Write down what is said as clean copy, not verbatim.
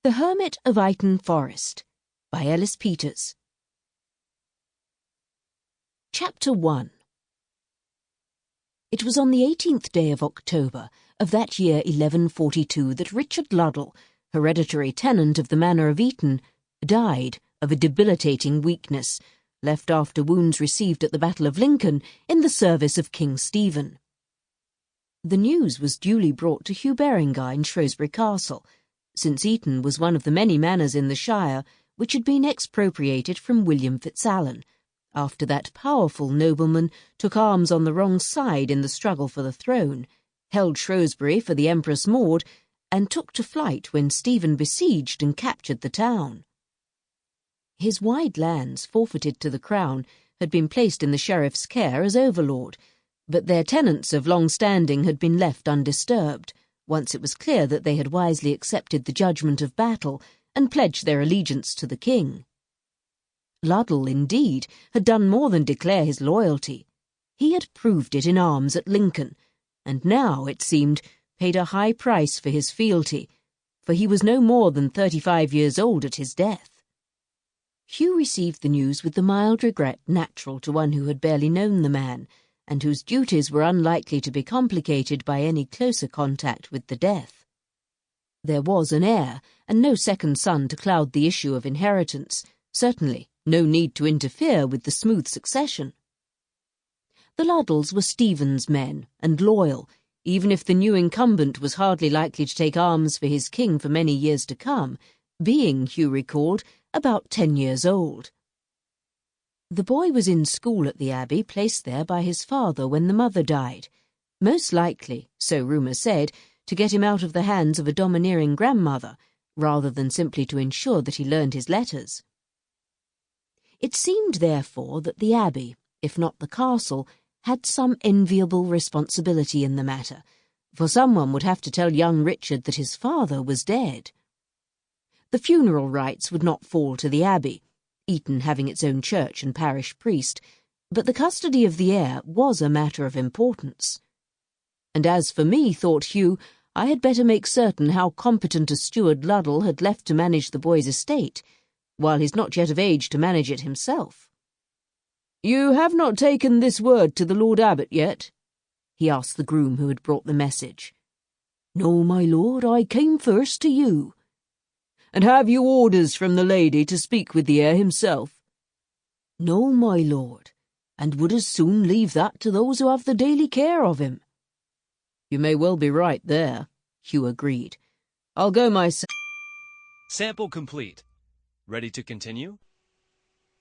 The Hermit of Eyton Forest by Ellis Peters. Chapter 1. It was on the 18th day of October of that year 1142 that Richard Luddel, hereditary tenant of the Manor of Eaton, died of a debilitating weakness, left after wounds received at the Battle of Lincoln in the service of King Stephen. The news was duly brought to Hugh Berengar in Shrewsbury Castle, since Eaton was one of the many manors in the shire which had been expropriated from William Fitzalan, after that powerful nobleman took arms on the wrong side in the struggle for the throne, held Shrewsbury for the Empress Maud, and took to flight when Stephen besieged and captured the town. His wide lands, forfeited to the crown, had been placed in the sheriff's care as overlord, but their tenants of long standing had been left undisturbed, once it was clear that they had wisely accepted the judgment of battle and pledged their allegiance to the king. Luddel, indeed, had done more than declare his loyalty. He had proved it in arms at Lincoln, and now, it seemed, paid a high price for his fealty, for he was no more than 35 years old at his death. Hugh received the news with the mild regret natural to one who had barely known the man, and whose duties were unlikely to be complicated by any closer contact with the death. There was an heir, and no second son to cloud the issue of inheritance, certainly no need to interfere with the smooth succession. The Luddels were Stephen's men, and loyal, even if the new incumbent was hardly likely to take arms for his king for many years to come, being, Hugh recalled, about 10 years old. The boy was in school at the abbey, placed there by his father when the mother died, most likely, so rumour said, to get him out of the hands of a domineering grandmother, rather than simply to ensure that he learned his letters. It seemed, therefore, that the abbey, if not the castle, had some enviable responsibility in the matter, for someone would have to tell young Richard that his father was dead. The funeral rites would not fall to the abbey, Eton having its own church and parish priest, but the custody of the heir was a matter of importance. And as for me, thought Hugh, I had better make certain how competent a steward Luddel had left to manage the boy's estate, while he's not yet of age to manage it himself. "You have not taken this word to the Lord Abbot yet?" he asked the groom who had brought the message. "No, my lord, I came first to you." "And have you orders from the lady to speak with the heir himself?" "No, my lord, and would as soon leave that to those who have the daily care of him." "You may well be right there," Hugh agreed. "I'll go myself." Sample complete. Ready to continue?